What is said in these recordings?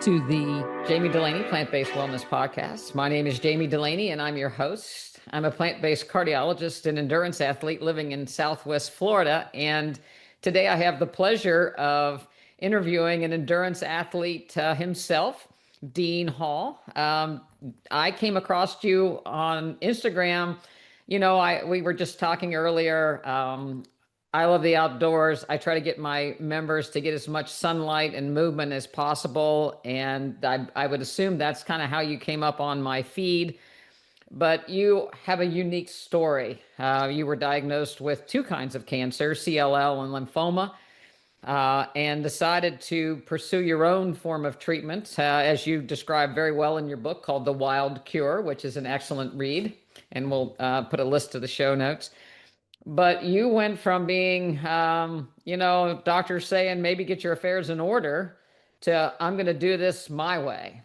to the Jamie Dulaney Plant-Based Wellness Podcast. My name is Jamie Dulaney, and I'm your host. I'm a plant-based cardiologist and endurance athlete living in Southwest Florida. And today I have the pleasure of interviewing an endurance athlete himself, Dean Hall. I came across you on Instagram. We were just talking earlier. I love the outdoors. I try to get my members to get as much sunlight and movement as possible. And I would assume that's kind of how you came up on my feed. But you have a unique story. You were diagnosed with two kinds of cancer, CLL and lymphoma, and decided to pursue your own form of treatment, as you describe very well in your book called The Wild Cure, which is an excellent read. And we'll put a list to the show notes. But you went from being, doctors saying maybe get your affairs in order to I'm going to do this my way.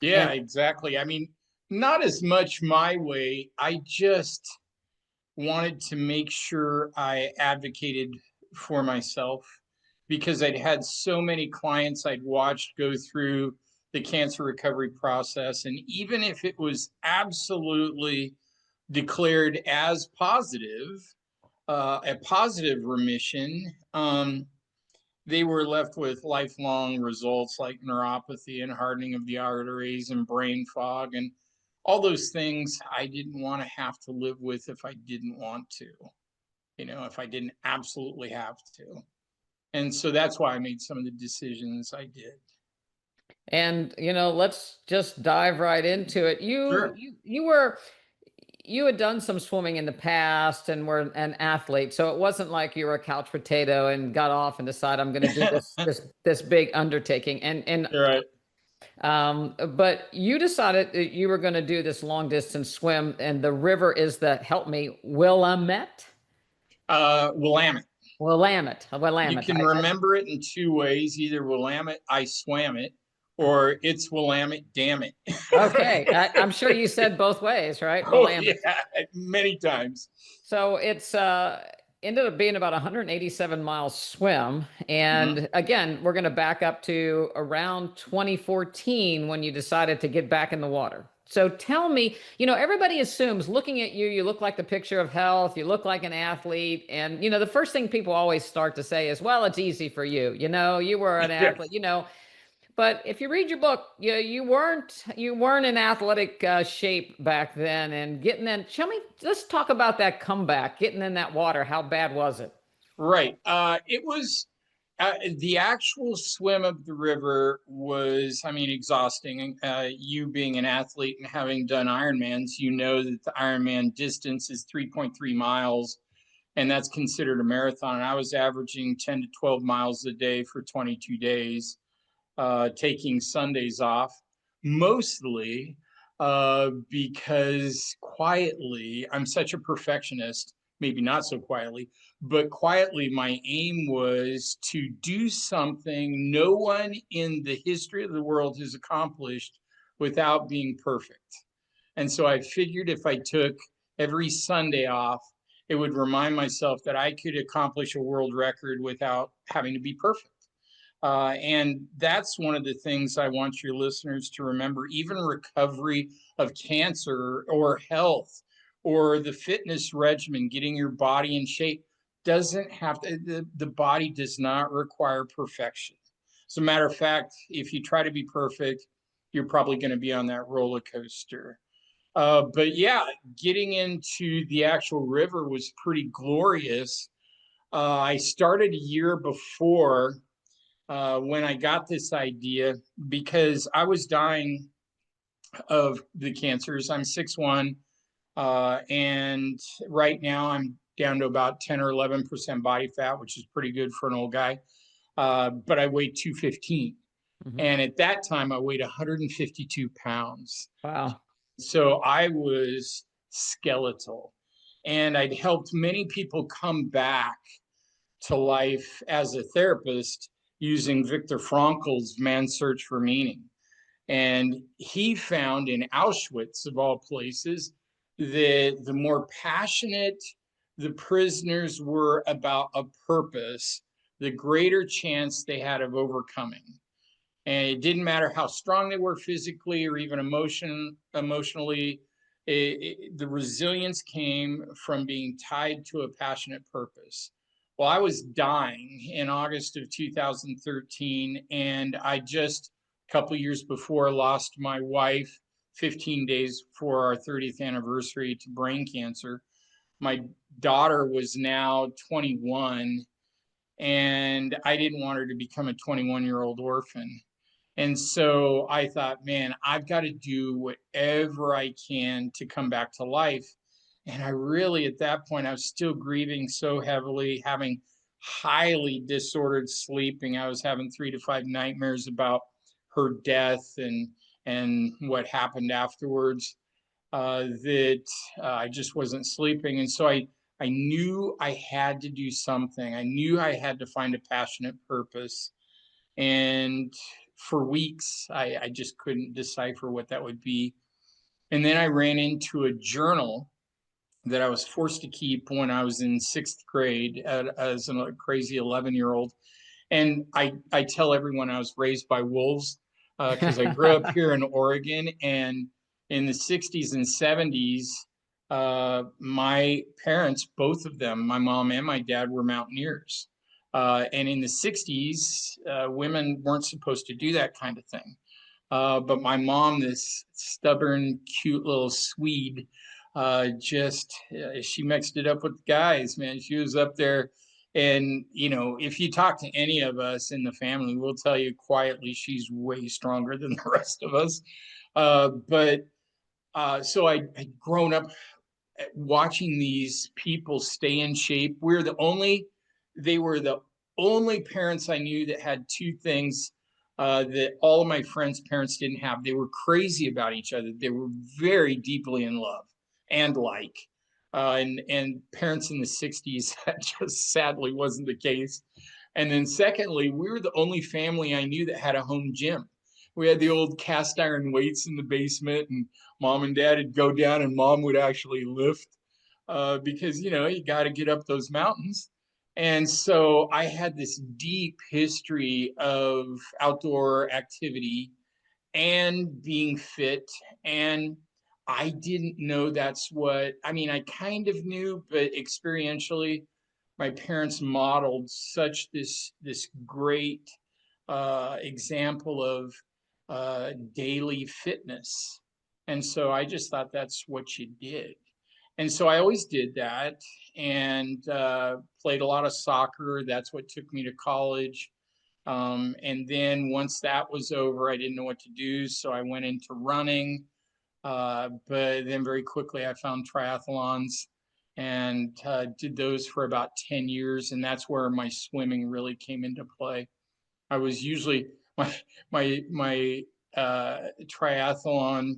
Yeah, exactly. I mean, not as much my way. I just wanted to make sure I advocated for myself because I'd had so many clients I'd watched go through the cancer recovery process. And even if it was absolutely declared as positive, a positive remission, they were left with lifelong results like neuropathy and hardening of the arteries and brain fog and all those things I didn't want to have to live with if I didn't want to, if I didn't absolutely have to. And so that's why I made some of the decisions I did. And, let's just dive right into it. Sure. You had done some swimming in the past and were an athlete. So it wasn't like you were a couch potato and got off and decided I'm going to do this big undertaking. You're right. But you decided that you were going to do this long distance swim, and the river is help me, Willamette? Willamette. Willamette. You can remember it in two ways. Either Willamette, I swam it, or it's Willamette, damn it. Okay. I'm sure you said both ways, right? Oh, yeah, many times. So it's ended up being about 187 miles swim. And again, we're going to back up to around 2014 when you decided to get back in the water. So tell me, everybody assumes looking at you, you look like the picture of health, you look like an athlete. And, the first thing people always start to say is, well, it's easy for you. You were an athlete, But if you read your book, you weren't in athletic shape back then. And getting in, let's talk about that comeback, getting in that water. How bad was it? Right. It was the actual swim of the river was, exhausting. You being an athlete and having done Ironmans, you know that the Ironman distance is 3.3 miles, and that's considered a marathon. And I was averaging 10 to 12 miles a day for 22 days. Taking Sundays off, mostly because quietly, I'm such a perfectionist, maybe not so quietly, but quietly, my aim was to do something no one in the history of the world has accomplished without being perfect. And so I figured if I took every Sunday off, it would remind myself that I could accomplish a world record without having to be perfect. And that's one of the things I want your listeners to remember. Even recovery of cancer or health or the fitness regimen, getting your body in shape, doesn't have to, the body does not require perfection. As a matter of fact, if you try to be perfect, you're probably going to be on that roller coaster. But yeah, getting into the actual river was pretty glorious. I started a year before when I got this idea because I was dying of the cancers. I'm 6'1", and right now I'm down to about 10 or 11% body fat, which is pretty good for an old guy. But I weighed 215. And at that time, I weighed 152 pounds. Wow. So I was skeletal. And I'd helped many people come back to life as a therapist using Viktor Frankl's Man's Search for Meaning. And he found in Auschwitz, of all places, that the more passionate the prisoners were about a purpose, the greater chance they had of overcoming. And it didn't matter how strong they were physically or even emotionally. The resilience came from being tied to a passionate purpose. Well, I was dying in August of 2013, and I just a couple years before lost my wife 15 days before our 30th anniversary to brain cancer. My daughter was now 21, and I didn't want her to become a 21-year-old orphan. And so I thought, man, I've got to do whatever I can to come back to life. And I really, at that point, I was still grieving so heavily, having highly disordered sleeping. I was having 3 to 5 nightmares about her death and what happened afterwards. That I just wasn't sleeping. And so I knew I had to do something. I knew I had to find a passionate purpose. And for weeks, I just couldn't decipher what that would be. And then I ran into a journal that I was forced to keep when I was in sixth grade as a crazy 11-year-old. And I tell everyone I was raised by wolves because I grew up here in Oregon. And in the 60s and 70s, my parents, both of them, my mom and my dad, were mountaineers. And in the 60s, women weren't supposed to do that kind of thing. But my mom, this stubborn, cute little Swede, she mixed it up with the guys, man. She was up there. And, if you talk to any of us in the family, we'll tell you quietly she's way stronger than the rest of us. So I'd grown up watching these people stay in shape. They were the only parents I knew that had two things that all of my friends' parents didn't have. They were crazy about each other. They were very deeply in love and like. And parents in the 60s, that just sadly wasn't the case. And then secondly, we were the only family I knew that had a home gym. We had the old cast iron weights in the basement, and mom and dad would go down and mom would actually lift because, you got to get up those mountains. And so I had this deep history of outdoor activity and being fit. And I didn't know I kind of knew, but experientially, my parents modeled such this great example of daily fitness. And so I just thought that's what you did. And so I always did that and played a lot of soccer. That's what took me to college. And then once that was over, I didn't know what to do. So I went into running. But then very quickly I found triathlons and did those for about 10 years. And that's where my swimming really came into play. I was usually my triathlon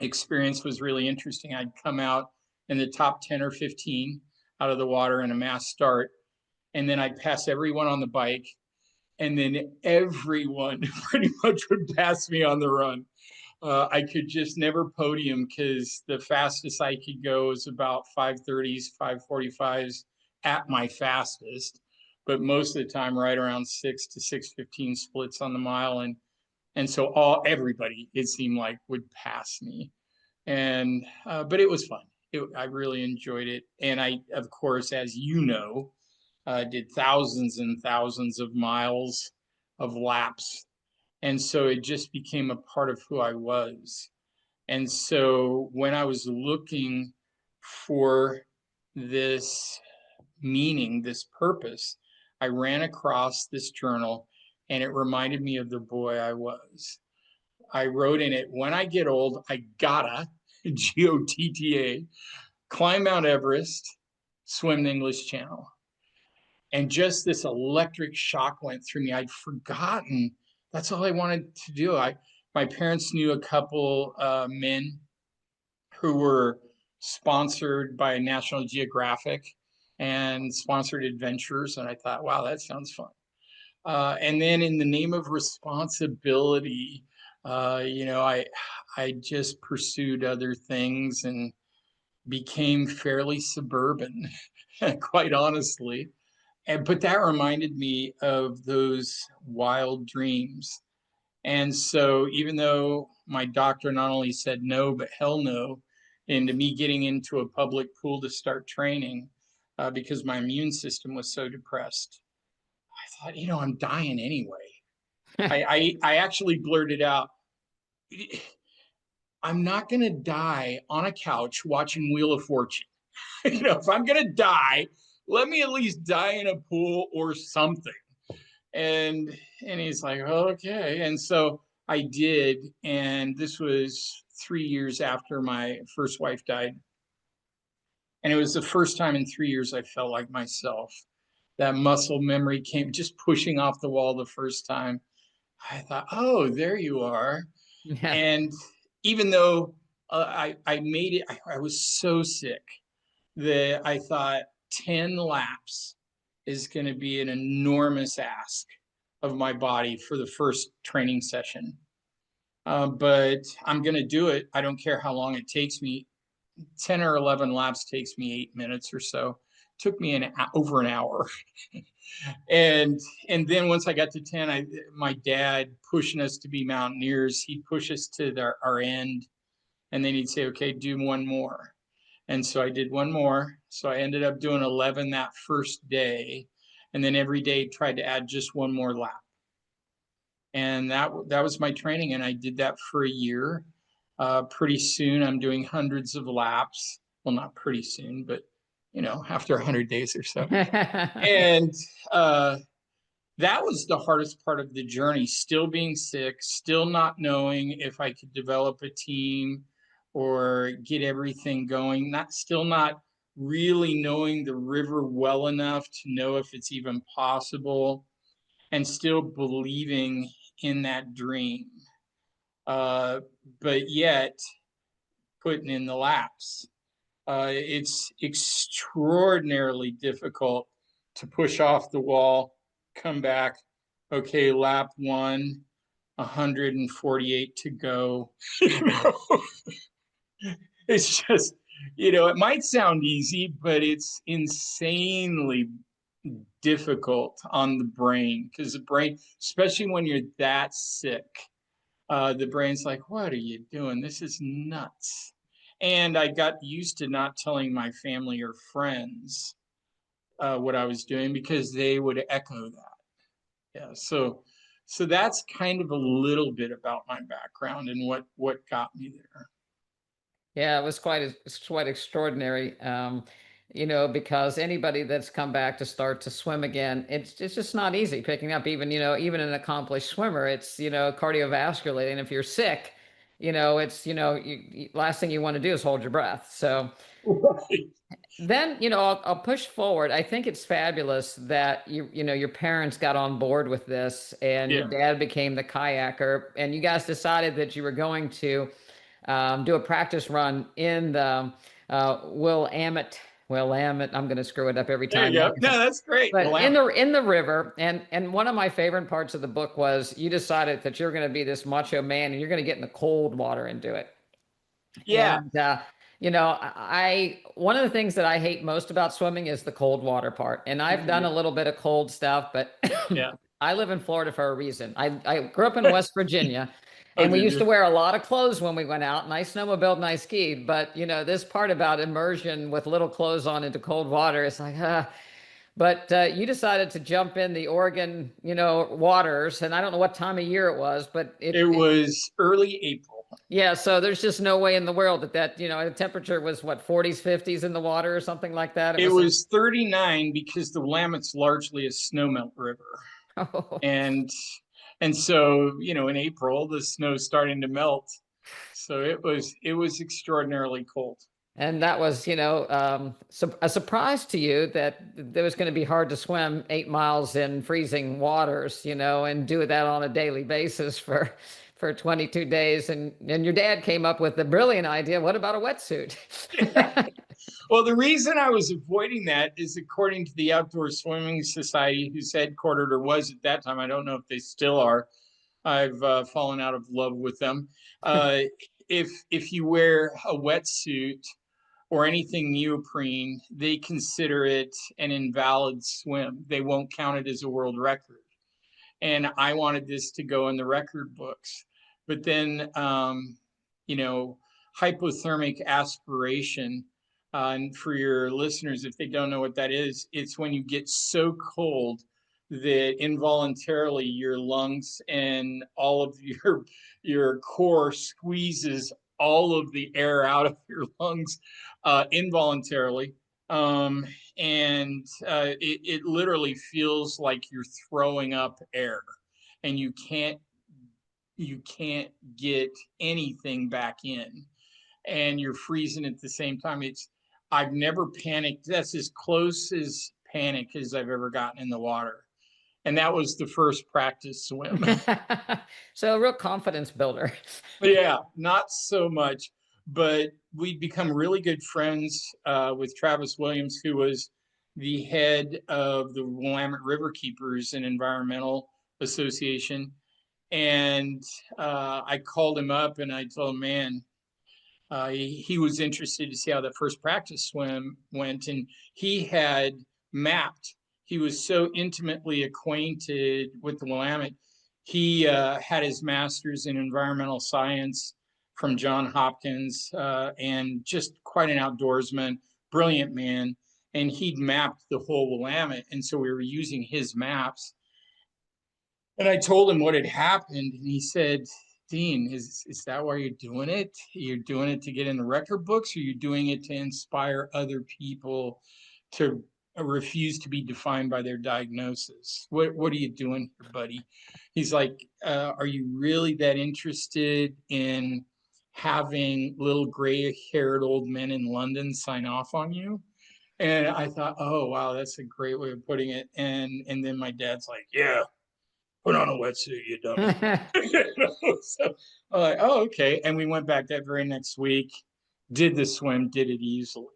experience was really interesting. I'd come out in the top 10 or 15 out of the water in a mass start, and then I'd pass everyone on the bike, and then everyone pretty much would pass me on the run. I could just never podium because the fastest I could go was about 5:30s, 5:45s at my fastest, but most of the time right around 6 to 6:15 splits on the mile, and so everybody, it seemed like, would pass me. And but it was fun. I really enjoyed it. And I, of course, as you know, did thousands and thousands of miles of laps. And so it just became a part of who I was. And so when I was looking for this meaning, this purpose, I ran across this journal, and it reminded me of the boy I was. I wrote in it, when I get old, I gotta, GOTTA, climb Mount Everest, swim the English Channel. And just this electric shock went through me. I'd forgotten that's all I wanted to do. My parents knew a couple men who were sponsored by National Geographic and sponsored adventures. And I thought, wow, that sounds fun. And then in the name of responsibility, I just pursued other things and became fairly suburban, quite honestly. But that reminded me of those wild dreams. And so even though my doctor not only said no, but hell no, into me getting into a public pool to start training, because my immune system was so depressed, I thought, I'm dying anyway. I actually blurted out, I'm not going to die on a couch watching Wheel of Fortune. If I'm going to die, let me at least die in a pool or something. And he's like, okay. And so I did. And this was 3 years after my first wife died. And it was the first time in 3 years I felt like myself. That muscle memory came just pushing off the wall the first time. I thought, oh, there you are. Yeah. And even though I made it, I was so sick that I thought 10 laps is going to be an enormous ask of my body for the first training session. But I'm going to do it. I don't care how long it takes me. 10 or 11 laps takes me 8 minutes or so. Took me over an hour. and then once I got to 10, my dad pushing us to be mountaineers, he'd push us to our end, and then he'd say, okay, do one more. And so I did one more. So I ended up doing 11 that first day, and then every day tried to add just one more lap. And that was my training, and I did that for a year. Pretty soon I'm doing hundreds of laps. Well, not pretty soon, but after 100 days or so. And that was the hardest part of the journey, still being sick, still not knowing if I could develop a team or get everything going, still not really knowing the river well enough to know if it's even possible, and still believing in that dream. But yet putting in the laps. It's extraordinarily difficult to push off the wall, come back. Okay, lap one, 148 to go. It's just, it might sound easy, but it's insanely difficult on the brain, because the brain, especially when you're that sick, the brain's like, what are you doing? This is nuts. And I got used to not telling my family or friends what I was doing, because they would echo that. Yeah. So that's kind of a little bit about my background and what got me there. Yeah, it's quite extraordinary. Because anybody that's come back to start to swim again, it's just not easy picking up. Even an accomplished swimmer, it's cardiovascular, and if you're sick, it's last thing you want to do is hold your breath. So Right. then, I'll push forward. I think it's fabulous that your parents got on board with this, and your Yeah. dad became the kayaker, and you guys decided that you were going to do a practice run in the Willamette. I'm going to screw it up every There you time. go. No, that's great. But Well, in the river, and one of my favorite parts of the book was you decided that you're going to be this macho man and you're going to get in the cold water and do it. yeah. And I one of the things that I hate most about swimming is the cold water part. And I've done a little bit of cold stuff, but Yeah. I live in Florida for a reason. I grew up in West Virginia, Oh, and we did used to you? wear a lot of clothes when we went out, and I snowmobiled and I skied. But this part about immersion with little clothes on into cold water, it's like, But you decided to jump in the Oregon, waters, and I don't know what time of year it was, but It was early April. yeah. So there's just no way in the world that the temperature was what 40s, 50s in the water or something like that. It It was. was 39, because the Willamette's largely a snowmelt river. Oh, And so, in April, the snow's starting to melt. So it was extraordinarily cold. and that was, a surprise to you that it was going to be hard to swim 8 miles in freezing waters, and do that on a daily basis for 22 days. And your dad came up with the brilliant idea. What about a wetsuit? Well, the reason I was avoiding that is, according to the Outdoor Swimming Society, who's headquartered, or was at that time, I don't know if they still are. I've fallen out of love with them. Uh, if you wear a wetsuit or anything neoprene, they consider it an invalid swim. They won't count it as a world record. and I wanted this to go in the record books. But then, you know, hypothermic aspiration, and for your listeners, if they don't know what that is, it's when you get so cold that involuntarily your lungs and all of your core squeezes all of the air out of your lungs involuntarily. Um, and it literally feels like you're throwing up air, and you can't get anything back in, and you're freezing at the same time. I've never panicked. That's as close as panic as I've ever gotten in the water. And that was the first practice swim. So a real confidence builder. Yeah, not so much, but we'd become really good friends with Travis Williams, who was the head of the Willamette River Keepers and Environmental Association. And I called him up and I told him, man, he was interested to see how the first practice swim went. And he had mapped, he was so intimately acquainted with the Willamette. He had his master's in environmental science from Johns Hopkins, and just quite an outdoorsman, brilliant man. And he'd mapped the whole Willamette. And so we were using his maps. And I told him what had happened. And he said, Dean, is that why you're doing it? You're doing it to get in the record books, or you're doing it to inspire other people to refuse to be defined by their diagnosis? What are you doing here, buddy? He's like, are you really that interested in having little gray-haired old men in London sign off on you? And I thought, oh wow, that's a great way of putting it. And then my dad's like, yeah, put on a wetsuit, you dummy. So I'm like, oh, okay. And we went back that very next week, did the swim, did it easily.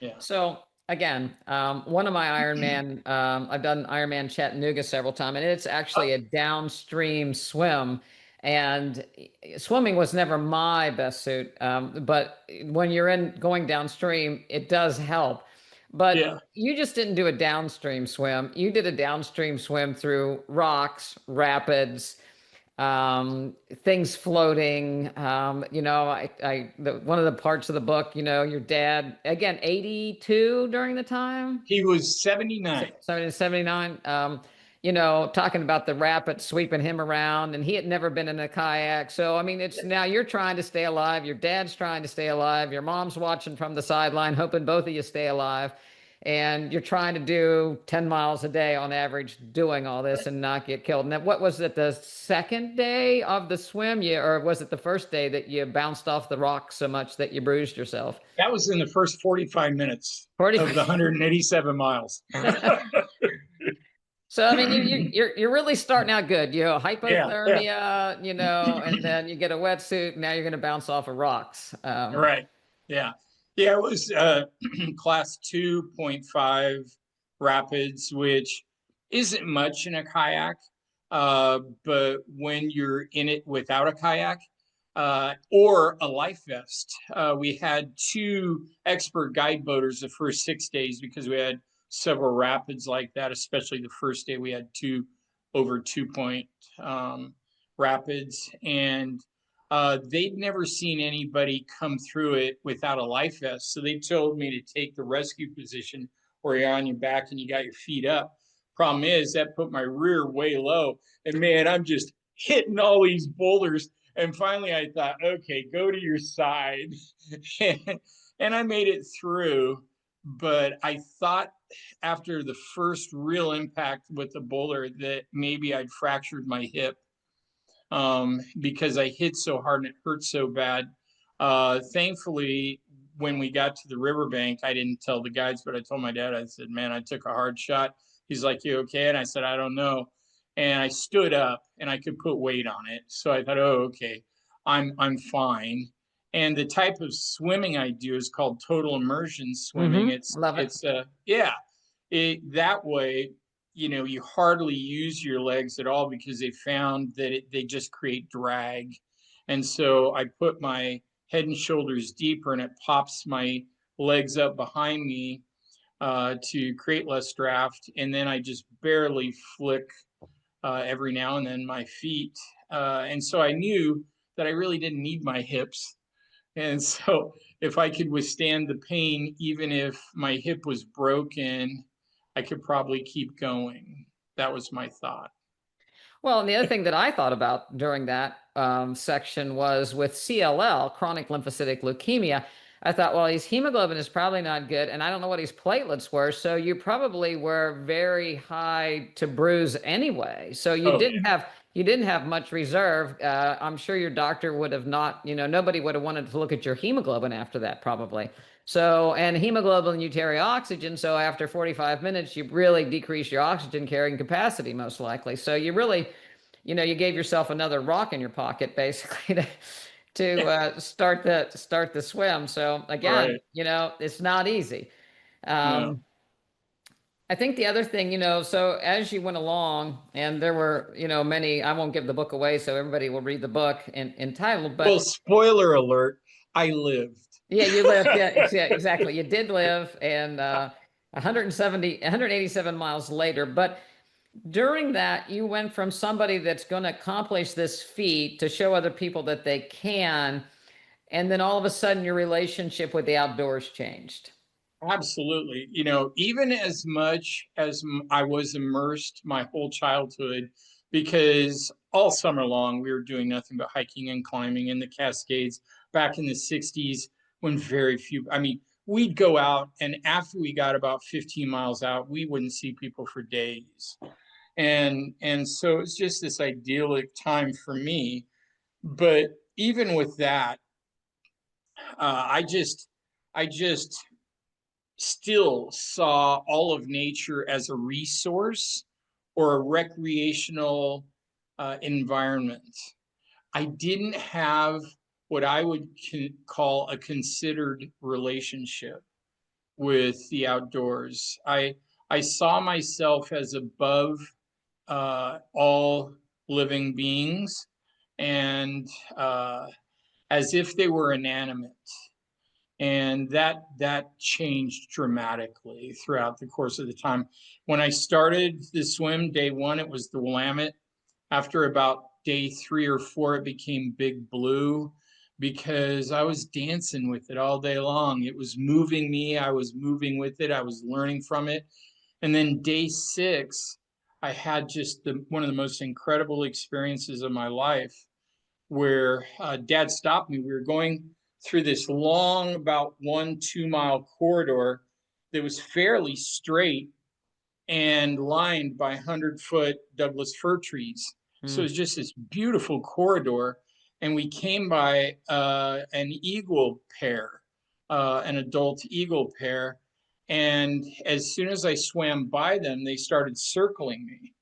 Yeah. So again, one of my Ironman, I've done Ironman Chattanooga several times, and it's actually a downstream swim. And swimming was never my best suit, but when you're going downstream, it does help. But Yeah. you just didn't do a downstream swim. You did a downstream swim through rocks, rapids, things floating. One of the parts of the book, your dad, again, 82 during the time, He was 79. 79, talking about the rapid sweeping him around, and he had never been in a kayak. So, I mean, it's now you're trying to stay alive. Your dad's trying to stay alive. Your mom's watching from the sideline, hoping both of you stay alive. And you're trying to do 10 miles a day on average, doing all this and not get killed. And what was it, the second day of the swim, or was it the first day that you bounced off the rock so much that you bruised yourself? That was in the first 45 minutes 45. of the 187 miles. So, I mean, you're really starting out good. Hypothermia, yeah. and then you get a wetsuit. Now you're going to bounce off of rocks. Right. Yeah. Yeah, it was class 2.5 rapids, which isn't much in a kayak. But when you're in it without a kayak or a life vest, we had two expert guide boaters the first 6 days because we had several rapids like that, especially the first day we had two over 2 point rapids. And they'd never seen anybody come through it without a life vest. So they told me to take the rescue position where you're on your back and you got your feet up. Problem is that put my rear way low. And man, I'm just hitting all these boulders. And finally I thought, okay, go to your side. And I made it through. But I thought after the first real impact with the boulder that maybe I'd fractured my hip. Because I hit so hard and it hurt so bad. Thankfully, when we got to the riverbank, I didn't tell the guides, but I told my dad, I said, man, I took a hard shot. He's like, you okay? And I said, I don't know. And I stood up and I could put weight on it. So I thought, oh, okay, I'm fine. And the type of swimming I do is called total immersion swimming. Love it. That way, you hardly use your legs at all because they found that they just create drag. And so I put my head and shoulders deeper and it pops my legs up behind me to create less draft. And then I just barely flick every now and then, my feet. And so I knew that I really didn't need my hips. And so if I could withstand the pain, even if my hip was broken, I could probably keep going. That was my thought. Well, and the other thing that I thought about during that section was with CLL, chronic lymphocytic leukemia. I thought, well, his hemoglobin is probably not good, and I don't know what his platelets were. So you probably were very high to bruise anyway. So Oh, yeah. you didn't have much reserve. I'm sure your doctor would have not, nobody would have wanted to look at your hemoglobin after that, probably. So, and hemoglobin, you carry oxygen. So after 45 minutes, you really decrease your oxygen carrying capacity, most likely. So you really, you gave yourself another rock in your pocket, basically, to start the swim. So again, Right. it's not easy. No. Um, I think the other thing, so as you went along, and there were, many, I won't give the book away, so everybody will read the book entitled, Well, but spoiler alert, I lived. yeah, you lived. Yeah, yeah, exactly. You did live, and 187 miles later. But during that, you went from somebody that's going to accomplish this feat to show other people that they can, and then all of a sudden, your relationship with the outdoors changed. Absolutely. Even as much as I was immersed my whole childhood, because all summer long we were doing nothing but hiking and climbing in the Cascades back in the 60s when very few, I mean, we'd go out and after we got about 15 miles out, we wouldn't see people for days. And so it's just this idyllic time for me. But even with that, I just still saw all of nature as a resource or a recreational environment. I didn't have what I would call a considered relationship with the outdoors. I saw myself as above all living beings and as if they were inanimate, and that changed dramatically throughout the course of the time. When I started the swim, day one, it was the Willamette. After about day 3 or 4, it became Big Blue because I was dancing with it all day long. It was moving me. I was moving with it. I was learning from it. And then day 6, I had just one of the most incredible experiences of my life where Dad stopped me. We were going through this long, about 1-2 mile corridor that was fairly straight and lined by 100-foot Douglas fir trees. So it Hmm. was just this beautiful corridor. And we came by an eagle pair, an adult eagle pair. And as soon as I swam by them, they started circling me.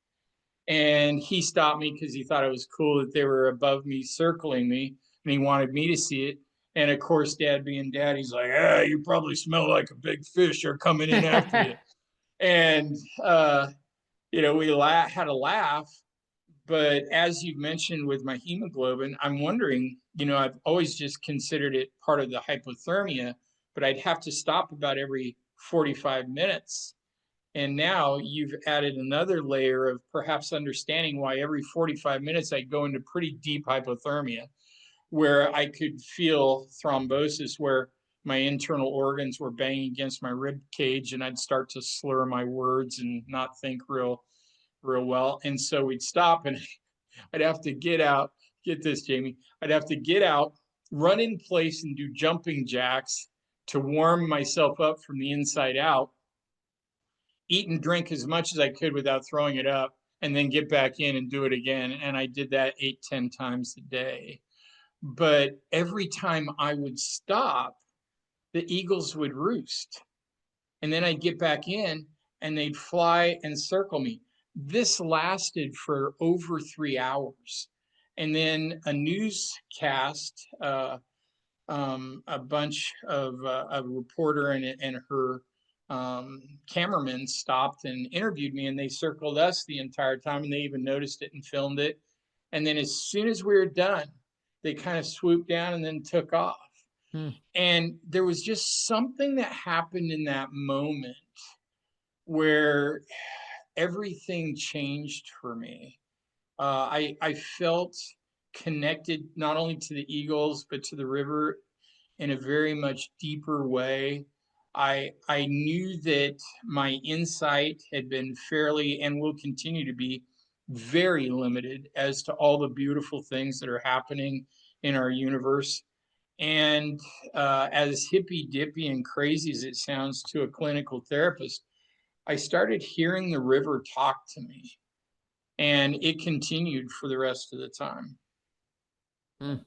And he stopped me because he thought it was cool that they were above me, circling me, and he wanted me to see it. And of course, Dad being Dad, he's like, "Ah, you probably smell like a big fish. They're coming in after you." And we had a laugh. But as you mentioned with my hemoglobin, I'm wondering, I've always just considered it part of the hypothermia, but I'd have to stop about every 45 minutes. And now you've added another layer of perhaps understanding why every 45 minutes I go into pretty deep hypothermia, where I could feel thrombosis, where my internal organs were banging against my rib cage, and I'd start to slur my words and not think real well. And so we'd stop, and I'd have to get out. Get this, Jamie. I'd have to get out, run in place, and do jumping jacks to warm myself up from the inside out, eat and drink as much as I could without throwing it up, and then get back in and do it again. And I did that 8-10 times a day. But every time I would stop, the eagles would roost. And then I'd get back in and they'd fly and circle me. This lasted for over 3 hours. And then a newscast, a bunch of a reporter and her cameraman stopped and interviewed me, and they circled us the entire time, and they even noticed it and filmed it. And then as soon as we were done, they kind of swooped down and then took off. Hmm. And there was just something that happened in that moment where everything changed for me. I felt connected not only to the eagles but to the river in a very much deeper way. I knew that my insight had been fairly and will continue to be very limited as to all the beautiful things that are happening in our universe. And as hippy dippy and crazy as it sounds to a clinical therapist, I started hearing the river talk to me, and it continued for the rest of the time. Mm.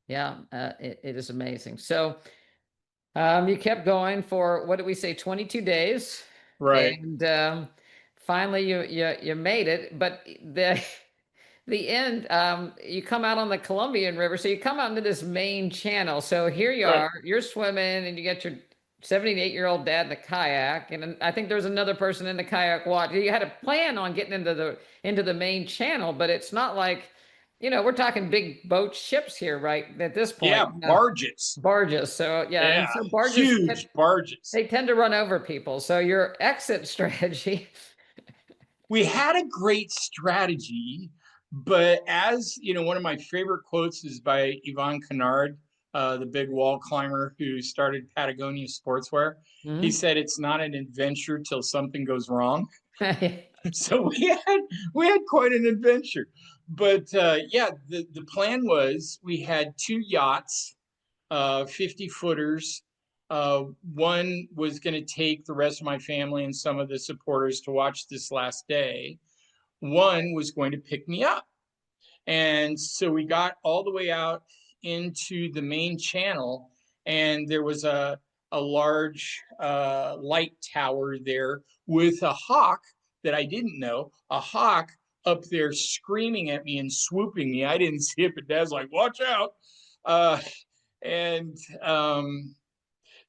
Yeah, it is amazing. So you kept going for, what did we say, 22 days, Right. and finally you made it. But the end, you come out on the Colombian River, so you come out into this main channel. So here you Right. are, you're swimming, and you get your 78-year-old dad in the kayak, and then I think there's another person in the kayak watch. You had a plan on getting into the main channel, but it's not like, we're talking big boat ships here, right? At this Yeah, point, barges. barges. So yeah, and Yeah, so barges huge barges. they tend to run over people. So your exit strategy. We had a great strategy, but as you know, one of my favorite quotes is by Yvon Kennard, the big wall climber who started Patagonia Sportswear. He Mhm. said, "It's not an adventure till something goes wrong." So we had quite an adventure. But yeah, the plan was we had two yachts, 50 footers. One was going to take the rest of my family and some of the supporters to watch this last day. One was going to pick me up. And so we got all the way out into the main channel, and there was a large light tower there with a hawk that I didn't know, a hawk up there screaming at me and swooping me. I didn't see it, but Dad's like, watch out. Uh, and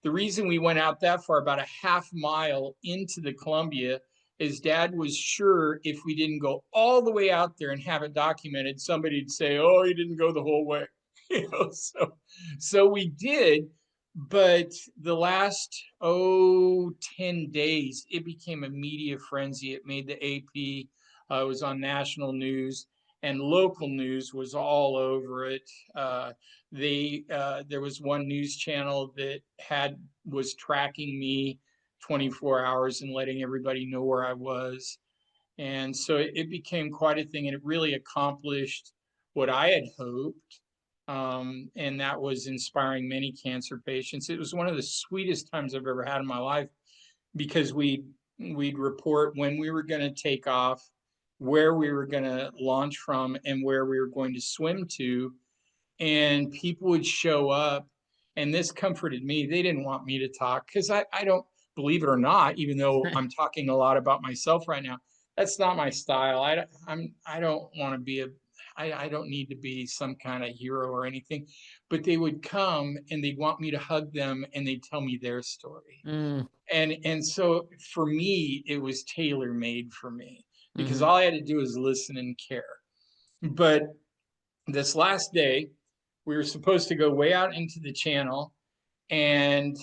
The reason we went out that far, about a half mile into the Columbia, is Dad was sure if we didn't go all the way out there and have it documented, somebody'd say, "Oh, you didn't go the whole way." So we did, but the last 10 days, it became a media frenzy. It made the AP. It was on national news, and local news was all over it. There was one news channel that was tracking me 24 hours and letting everybody know where I was. And so it became quite a thing, and it really accomplished what I had hoped. And that was inspiring many cancer patients. It was one of the sweetest times I've ever had in my life, because we'd report when we were going to take off, where we were going to launch from, and where we were going to swim to, and people would show up, and this comforted me. They didn't want me to talk, because I don't, believe it or not, even though I'm talking a lot about myself right now, that's not my style. I don't want to be I don't need to be some kind of hero or anything, but they would come and they'd want me to hug them, and they'd tell me their story. Mm, And so for me, it was tailor made for me, because mhm. all I had to do was listen and care. But this last day, we were supposed to go way out into the channel. And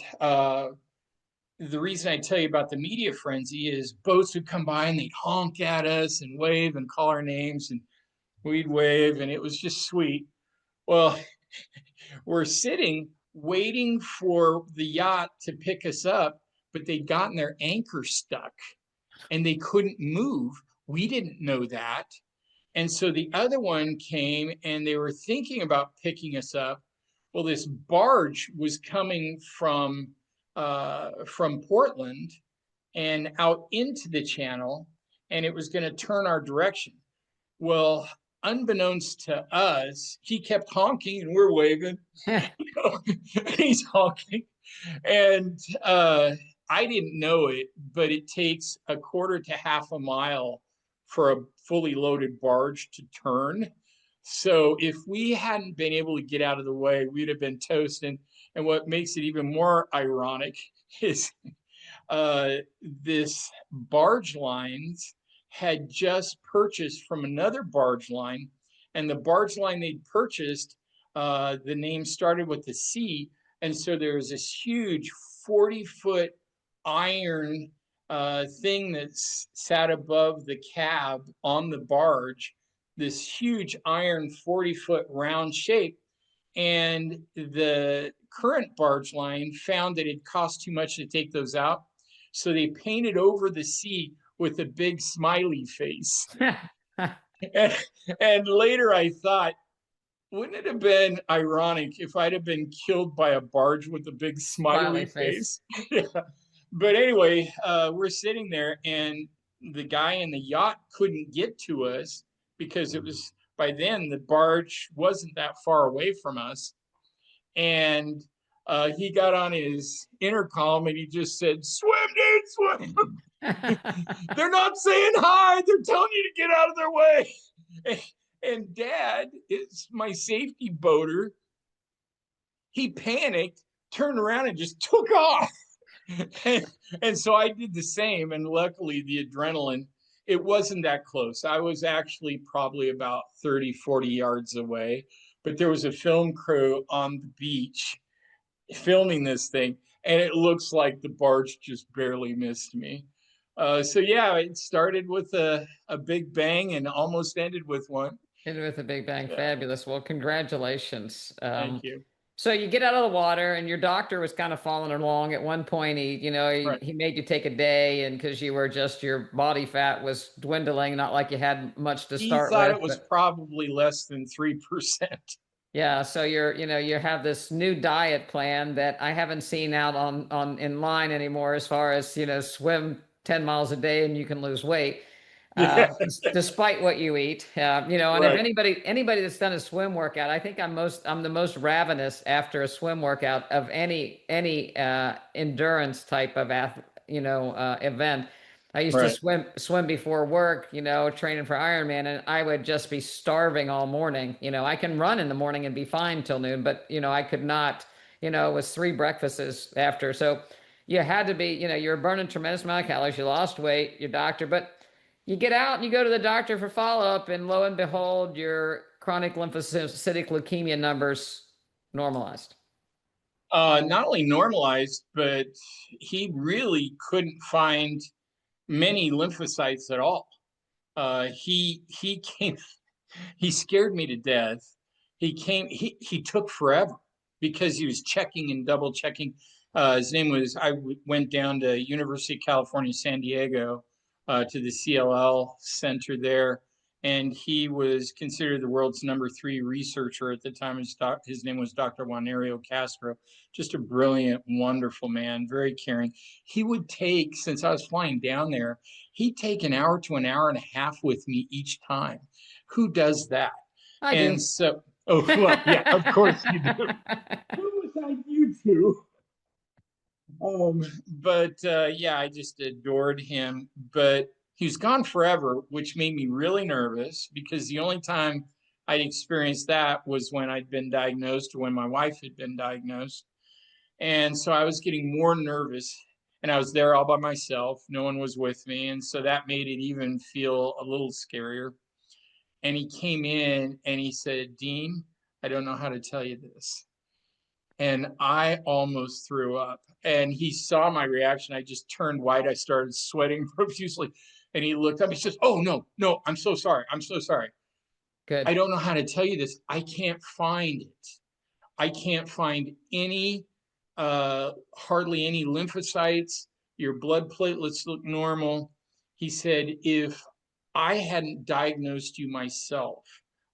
the reason I tell you about the media frenzy is boats would come by and they'd honk at us and wave and call our names, and we'd wave, and it was just sweet. Well, we're sitting waiting for the yacht to pick us up, but they'd gotten their anchor stuck and they couldn't move. We didn't know that. And so the other one came and they were thinking about picking us up. Well, this barge was coming from Portland and out into the channel, and it was going to turn our direction. Well, unbeknownst to us, he kept honking and we're waving. He's honking, and I didn't know it, but it takes a quarter to half a mile for a fully loaded barge to turn. So if we hadn't been able to get out of the way, we'd have been toast. And what makes it even more ironic is uh, this barge lines had just purchased from another barge line, and the barge line they'd purchased, the name started with the C, and so there was this huge 40-foot iron thing that sat above the cab on the barge this huge iron 40-foot round shape. And the current barge line found that it cost too much to take those out. So they painted over the seat with a big smiley face. and, and later I thought, wouldn't it have been ironic if I'd have been killed by a barge with a big smiley face? Yeah. But anyway, we're sitting there, and the guy in the yacht couldn't get to us because it was, by then the barge wasn't that far away from us. And he got on his intercom and he just said, "Swim, dude, swim." They're not saying hi. They're telling you to get out of their way. And Dad is my safety boater. He panicked, turned around, and just took off. And so I did the same. And luckily, the adrenaline, it wasn't that close. I was actually probably about 30, 40 yards away. But there was a film crew on the beach filming this thing. And it looks like the barge just barely missed me. So yeah, it started with a big bang and almost ended with one. Ended with a big bang. Yeah. Fabulous. Well, congratulations. Thank you. So you get out of the water, and your doctor was kind of following along. At one point, Right. he made you take a day, and because you were just, your body fat was dwindling, not like you had much to He start thought with. it was probably less than 3%. Yeah, so you have this new diet plan that I haven't seen out on in line anymore, as far as, swim 10 miles a day and you can lose weight. Yeah. Despite what you eat, and if Right. anybody that's done a swim workout, I think I'm the most ravenous after a swim workout of any endurance type of event. I used to Right. swim before work, training for Ironman, and I would just be starving all morning. I can run in the morning and be fine till noon, but I could not. It was 3 breakfasts after. So you had to be, you're burning tremendous amount of calories. You lost weight, your doctor, but you get out and you go to the doctor for follow-up, and lo and behold, your chronic lymphocytic leukemia numbers normalized. Not only normalized, but he really couldn't find many lymphocytes at all. He came. He scared me to death. He came. He took forever because he was checking and double checking. His name was. Went down to University of California, San Diego, to the CLL center there, and he was considered the world's #3 researcher at the time. His name was Dr. Juanerio Castro. Just a brilliant, wonderful man, very caring. He would take, since I was flying down there, he'd take an hour to an hour and a half with me each time. Who does that? I And do. so, oh, well, yeah, of course you do. Who besides you two? But yeah, I just adored him. But he was gone forever, which made me really nervous because the only time I'd experienced that was when I'd been diagnosed or when my wife had been diagnosed. And so I was getting more nervous, and I was there all by myself. No one was with me. And so that made it even feel a little scarier. And he came in and he said, "Dean, I don't know how to tell you this." And I almost threw up. And he saw my reaction. I just turned white. I started sweating profusely. And he looked up. He says, "Oh, no, no, I'm so sorry. I'm so sorry. I Good. don't know how to tell you this. I can't find it. I can't find any, hardly any lymphocytes. Your blood platelets look normal." He said, "If I hadn't diagnosed you myself,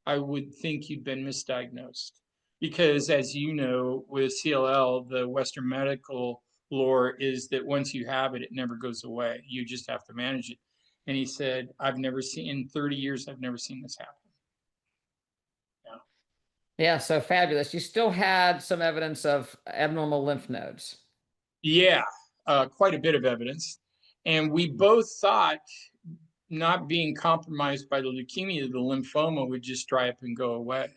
I would think you'd been misdiagnosed." Because, as you know, with CLL, the Western medical lore is that once you have it, it never goes away. You just have to manage it. And he said, "I've never seen, in 30 years, I've never seen this happen." Yeah. Yeah, so fabulous. You still had some evidence of abnormal lymph nodes. Yeah, quite a bit of evidence. And we both thought, not being compromised by the leukemia, the lymphoma would just dry up and go away.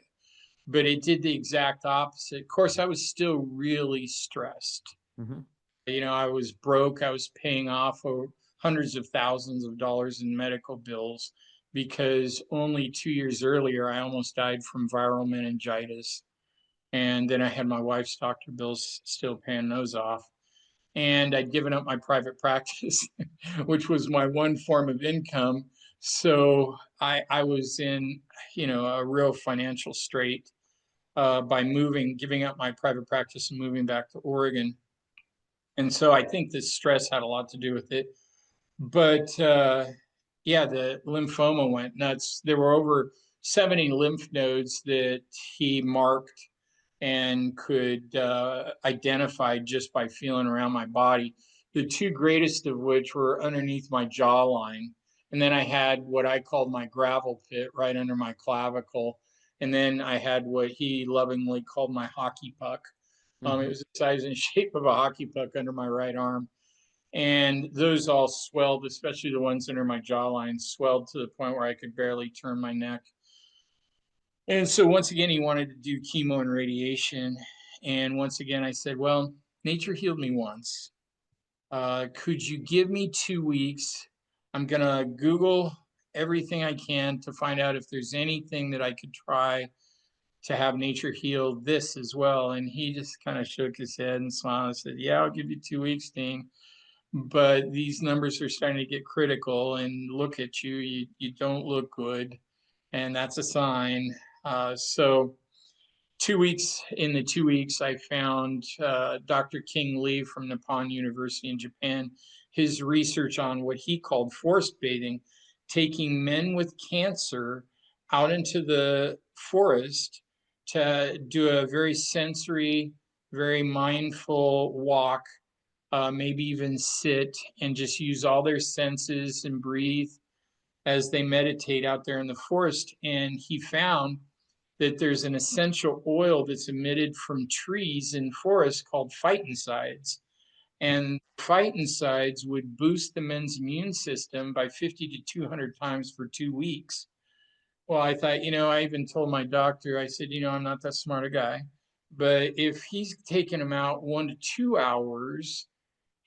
But it did the exact opposite. Of course, I was still really stressed. Mm-hmm. I was broke. I was paying off hundreds of thousands of dollars in medical bills because only 2 years earlier, I almost died from viral meningitis. And then I had my wife's doctor bills, still paying those off. And I'd given up my private practice, which was my one form of income. So I was in, a real financial strait by giving up my private practice and moving back to Oregon. And so I think the stress had a lot to do with it. But yeah, the lymphoma went nuts. There were over 70 lymph nodes that he marked and could identify just by feeling around my body. The two greatest of which were underneath my jawline. And then I had what I called my gravel pit right under my clavicle. And then I had what he lovingly called my hockey puck. It Hmm. was the size and shape of a hockey puck under my right arm. And those all swelled, especially the ones under my jawline, swelled to the point where I could barely turn my neck. And so once again, he wanted to do chemo and radiation. And once again, I said, well, nature healed me once. Could you give me 2 weeks? I'm going to Google everything I can to find out if there's anything that I could try to have nature heal this as well. And he just kind of shook his head and smiled and said, yeah, I'll give you 2 weeks, Dean. But these numbers are starting to get critical, and look at you, you don't look good. And that's a sign. So 2 weeks, in the 2 weeks, I found Dr. King Lee from Nippon University in Japan, his research on what he called forest bathing, taking men with cancer out into the forest to do a very sensory, very mindful walk, maybe even sit and just use all their senses and breathe as they meditate out there in the forest. And he found that there's an essential oil that's emitted from trees in forests called phytoncides. And phytoncides would boost the men's immune system by 50 to 200 times for 2 weeks. Well, I thought, I even told my doctor, I said, I'm not that smart a guy, but if he's taking them out 1 to 2 hours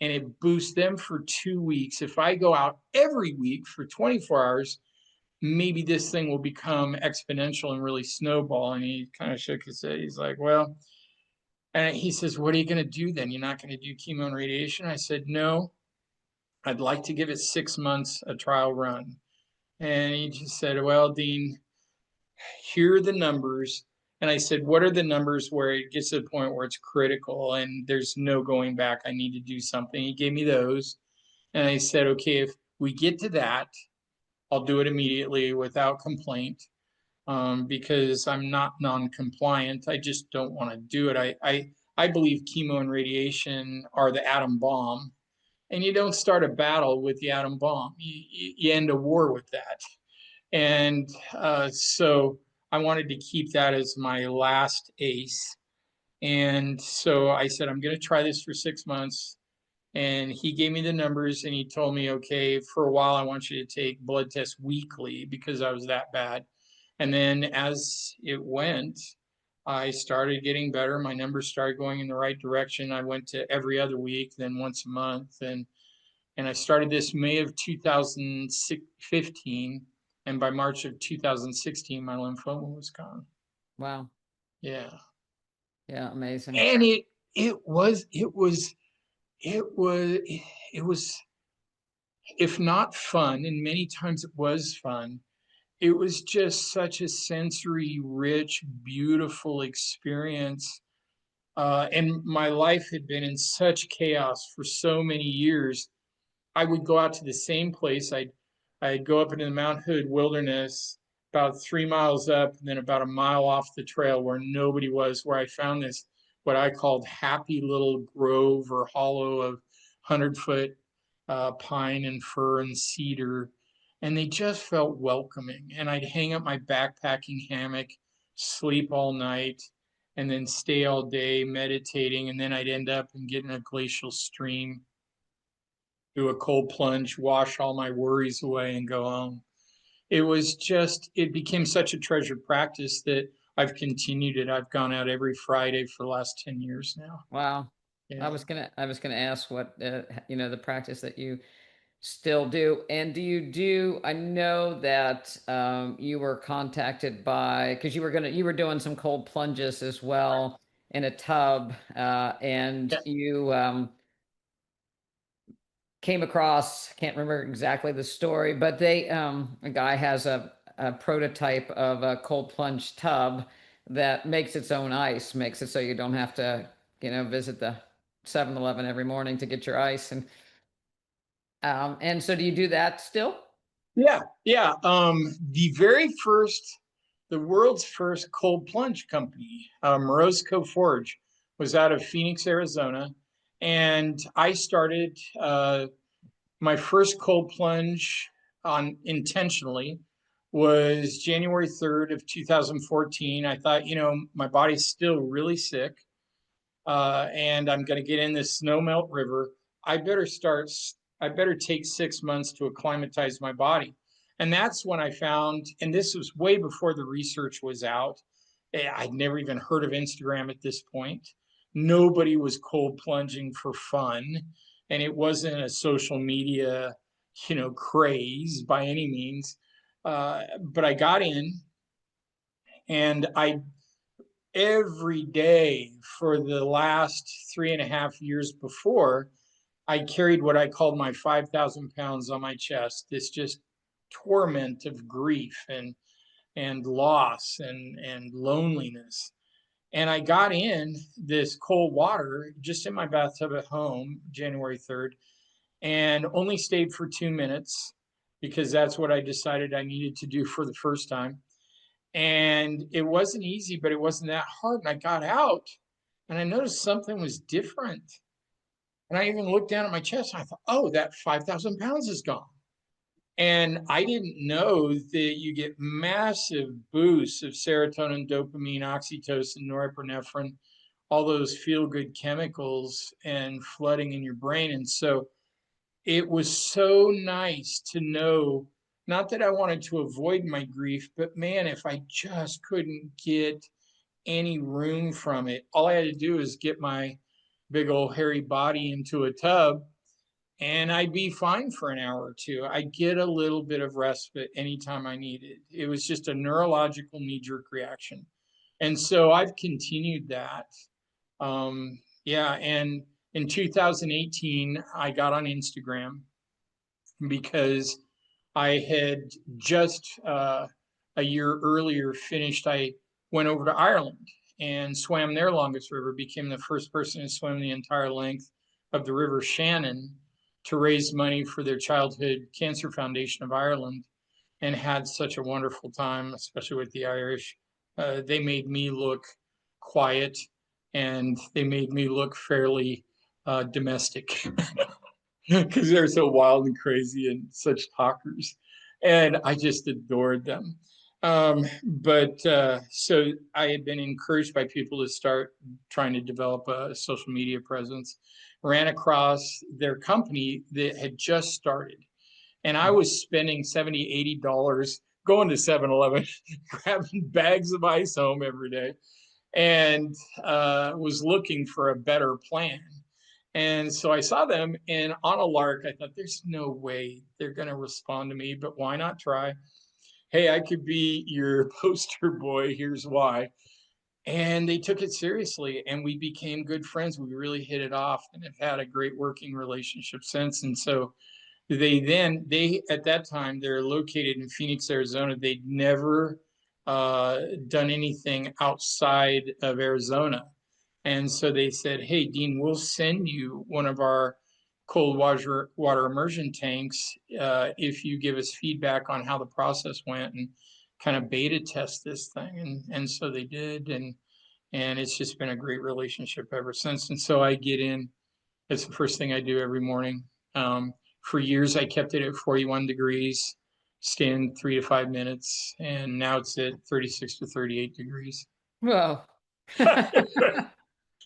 and it boosts them for 2 weeks, if I go out every week for 24 hours, maybe this thing will become exponential and really snowball. And he kind of shook his head. He's like, well, and he says, what are you going to do then? You're not going to do chemo and radiation? I said, no, I'd like to give it 6 months a trial run. And he just said, well, Dean, here are the numbers. And I said, what are the numbers where it gets to the point where it's critical and there's no going back? I need to do something. He gave me those. And I said, okay, if we get to that, I'll do it immediately without complaint, because I'm not non-compliant. I just don't want to do it. I believe chemo and radiation are the atom bomb, and you don't start a battle with the atom bomb. You end a war with that. And so I wanted to keep that as my last ace. And so I said, I'm going to try this for 6 months. And he gave me the numbers and he told me, okay, for a while, I want you to take blood tests weekly because I was that bad. And then as it went, I started getting better. My numbers started going in the right direction. I went to every other week, then once a month. And I started this May of 2015. And by March of 2016, my lymphoma was gone. Wow. Yeah. Yeah. Amazing. And it was, if not fun, and many times it was fun, it was just such a sensory rich, beautiful experience. And my life had been in such chaos for so many years. I would go out to the same place. I'd go up into the Mount Hood wilderness, about 3 miles up, and then about a mile off the trail where nobody was, where I found this what I called happy little grove or hollow of 100-foot pine and fir and cedar. And they just felt welcoming. And I'd hang up my backpacking hammock, sleep all night, and then stay all day meditating. And then I'd end up and get in a glacial stream, do a cold plunge, wash all my worries away, and go home. It became such a treasured practice that I've continued it. I've gone out every Friday for the last 10 years now. Wow. Yeah. I was gonna ask what the practice that you still do. And I know that you were contacted by, because you were doing some cold plunges as well in a tub, and Yeah. you came across, can't remember exactly the story, but they a guy has a prototype of a cold plunge tub that makes its own ice, makes it so you don't have to, visit the 7-Eleven every morning to get your ice. And so do you do that still? Yeah, yeah. The world's first cold plunge company, Morosco Forge, was out of Phoenix, Arizona, and I started my first cold plunge on intentionally was January 3rd of 2014. I thought, my body's still really sick, and I'm going to get in this snowmelt river. I better start. I better take 6 months to acclimatize my body. And that's when I found, and this was way before the research was out. I'd never even heard of Instagram at this point. Nobody was cold plunging for fun, and it wasn't a social media, craze by any means. But I got in, and I every day for the last 3.5 years before, I carried what I called my 5,000 pounds on my chest. This just torment of grief and loss and loneliness. And I got in this cold water just in my bathtub at home, January 3rd, and only stayed for 2 minutes because that's what I decided I needed to do for the first time. And it wasn't easy, but it wasn't that hard. And I got out and I noticed something was different. And I even looked down at my chest and I thought, oh, that 5,000 pounds is gone. And I didn't know that you get massive boosts of serotonin, dopamine, oxytocin, norepinephrine, all those feel good chemicals and flooding in your brain. And so it was so nice to know, not that I wanted to avoid my grief, but man, if I just couldn't get any room from it, all I had to do is get my big old hairy body into a tub and I'd be fine for an hour or two. I'd get a little bit of respite anytime I needed. It was just a neurological knee jerk reaction. And so I've continued that. Yeah. And in 2018, I got on Instagram because I had just a year earlier finished. I went over to Ireland and swam their longest river, became the first person to swim the entire length of the River Shannon to raise money for their Childhood Cancer Foundation of Ireland, and had such a wonderful time, especially with the Irish. They made me look quiet and they made me look fairly domestic because they're so wild and crazy and such talkers. And I just adored them. But so I had been encouraged by people to start trying to develop a social media presence. Ran across their company that had just started. And I was spending $70, $80 going to 7-Eleven, grabbing bags of ice home every day, and was looking for a better plan. And so I saw them, and on a lark, I thought, there's no way they're going to respond to me, but why not try? Hey, I could be your poster boy. Here's why. And they took it seriously, and we became good friends. We really hit it off and have had a great working relationship since. And so they at that time, they're located in Phoenix, Arizona. They'd never done anything outside of Arizona. And so they said, hey, Dean, we'll send you one of our cold water immersion tanks if you give us feedback on how the process went and kind of beta test this thing. And so they did. And it's just been a great relationship ever since. And so I get in, it's the first thing I do every morning. For years, I kept it at 41 degrees, stand 3 to 5 minutes, and now it's at 36 to 38 degrees. Whoa.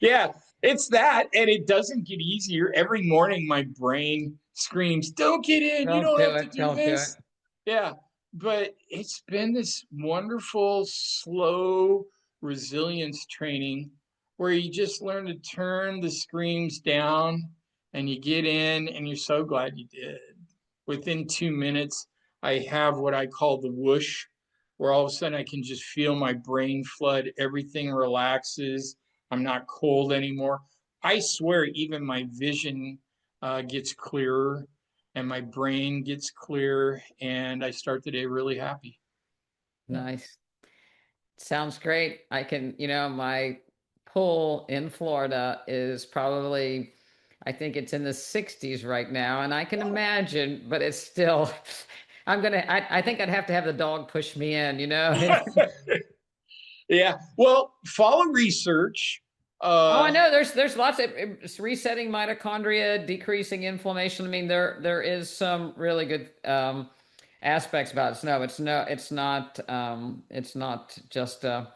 Yeah, it's that, and it doesn't get easier. Every morning, my brain screams, "Don't get in. You Don't don't do have to it. do Don't do it. this." Yeah, but it's been this wonderful, slow resilience training where you just learn to turn the screams down and you get in, and you're so glad you did. Within 2 minutes, I have what I call the whoosh, where all of a sudden I can just feel my brain flood, everything relaxes. I'm not cold anymore. I swear, even my vision gets clearer and my brain gets clear and I start the day really happy. Yeah. Nice. Sounds great. I can, my pool in Florida is probably, I think it's in the 60s right now, and I can imagine, but it's still, I think I'd have to have the dog push me in, Yeah. Well, follow research. Oh, I Uh, know. There's lots of it's resetting mitochondria, decreasing inflammation. I mean, there is some really good aspects about it. So no, it's not just a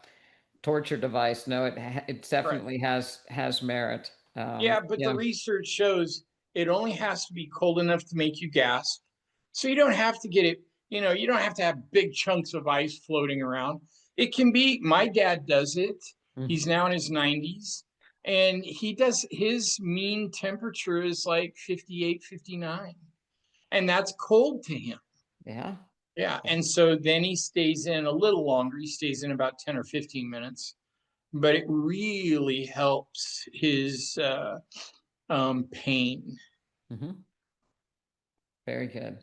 torture device. No, it right. definitely has merit. Yeah, but the Yeah. research shows it only has to be cold enough to make you gasp. So you don't have to get it, you don't have to have big chunks of ice floating around. It can be, my dad does it. Mm. He's now in his 90s and he does, his mean temperature is like 58, 59. And that's cold to him. Yeah. Yeah. And so then he stays in a little longer. He stays in about 10 or 15 minutes, but it really helps his pain. Hmm. Very good.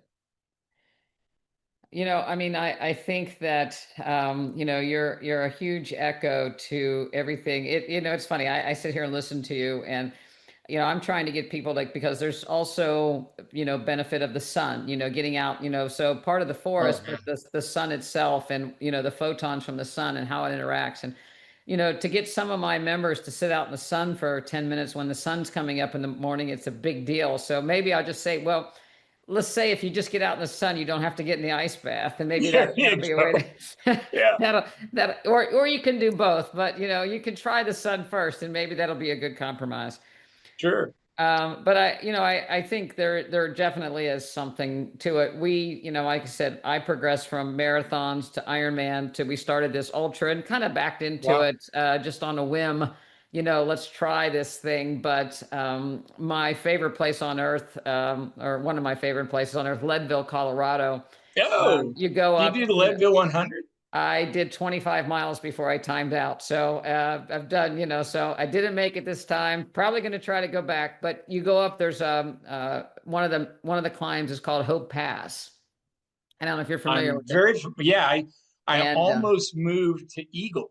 I mean, I think that you're a huge echo to everything. It's funny. I sit here and listen to you, and I'm trying to get people like because there's also benefit of the sun. Getting out. So part of the Oh, forest, yeah. but the sun itself, and the photons from the sun and how it interacts, and to get some of my members to sit out in the sun for 10 minutes when the sun's coming up in the morning, it's a big deal. So maybe I'll just say, well, let's say if you just get out in the sun, you don't have to get in the ice bath, and maybe There that'll you be a way go. to Yeah, or you can do both, but you can try the sun first, and maybe that'll be a good compromise. sure. But I think there definitely is something to it. Like I said, I progressed from marathons to Ironman to we started this ultra and kind of backed into Wow. it just on a whim. Let's try this thing. But my favorite place on earth, or one of my favorite places on earth, Leadville, Colorado. Oh, You go you do up, the Leadville 100? I did 25 miles before I timed out. So I've done, so I didn't make it this time. Probably going to try to go back. But you go up. There's one of the climbs is called Hope Pass. I don't know if you're familiar I'm with it. very, yeah, I And almost moved to Eagle,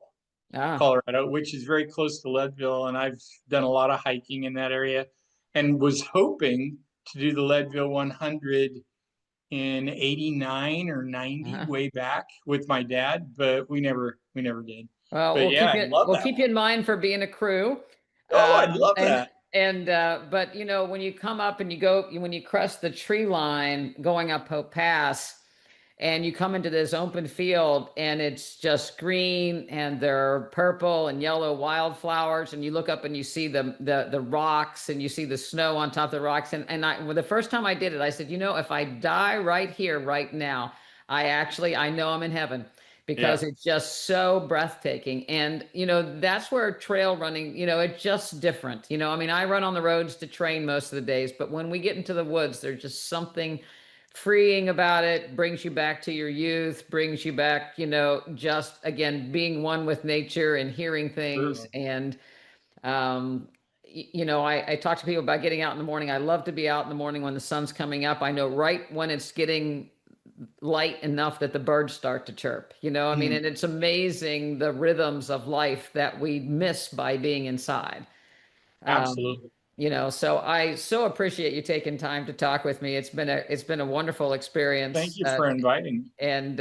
ah, Colorado, which is very close to Leadville. And I've done a lot of hiking in that area and was hoping to do the Leadville 100 in 89 or 90 uh-huh. way back with my dad, but we never did. Well, But yeah, I love we'll that keep you one. in mind for being a crew. Oh, I'd love And that. but when you come up and when you crest the tree line going up Hope Pass, and you come into this open field and it's just green and there are purple and yellow wildflowers, and you look up and you see the rocks and you see the snow on top of the rocks, well, the first time I did it, I said, if I die right here right now, I know I'm in heaven, Yeah, because it's just so breathtaking. And that's where trail running, it's just different. I mean, I run on the roads to train most of the days, but when we get into the woods, there's just something freeing about it. Brings you back to your youth, brings you back, just again being one with nature and hearing things. sure. And I talk to people about getting out in the morning. I love to be out in the morning when the sun's coming up. I know right when it's getting light enough that the birds start to chirp. I mean, Mm, and it's amazing the rhythms of life that we miss by being inside. um, absolutely. so I so appreciate you taking time to talk with me. It's been a wonderful Thank experience. you for inviting me. And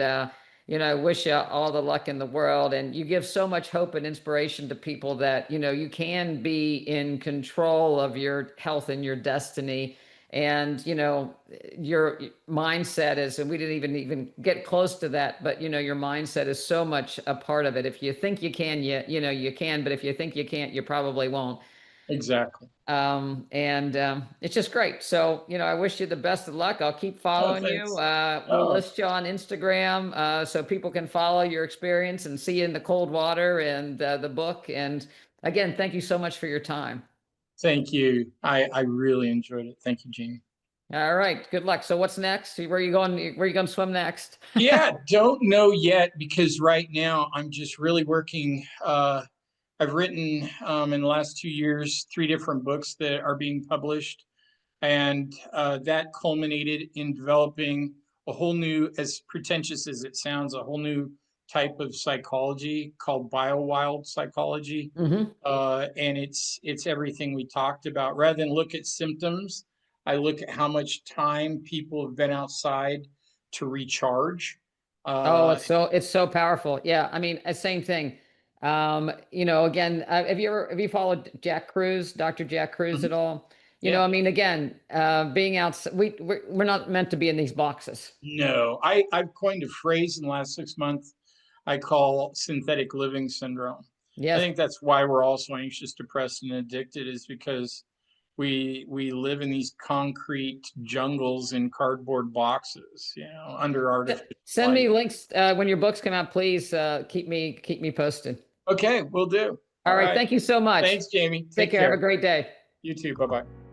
I wish you all the luck in the world. And you give so much hope and inspiration to people that you can be in control of your health and your destiny. And your mindset is, and we didn't even get close to that, but your mindset is so much a part of it. If you think you can, you can, but if you think you can't, you probably won't. Exactly. And it's just great. So, I wish you the best of luck. I'll keep Oh, following you. thanks. We'll Oh, list you on Instagram so people can follow your experience and see you in the cold water and the book. And again, thank you so much for your time. thank you. I really enjoyed it. Thank you, Jamie. All right. Good luck. So, what's next? Where are you going? Where are you going to swim next? Yeah, don't know yet because right now I'm just really working. I've written in the last 2 years 3 different books that are being published, And that culminated in developing a whole new, as pretentious as it sounds, a whole new type of psychology called bio-wild psychology. Hmm. And it's everything we talked about. Rather than look at symptoms, I look at how much time people have been outside to recharge. Oh, Uh, it's so powerful. Yeah, I mean, same thing. Again, have you followed Jack Cruz, Dr. Jack Cruz at all? yeah, I mean, again, being out, we're not meant to be in these boxes. no, I've coined a phrase in the last 6 months I call synthetic living syndrome. I Yes. think that's why we're all so anxious, depressed, and addicted, is because we live in these concrete jungles in cardboard boxes, under artificial Send light. me links when your books come out, please. Keep me posted. Okay, we'll do. All All right. right. Thank you so much. Thanks, Jamie. Take Take care. Have a care. great day. You too. Bye bye.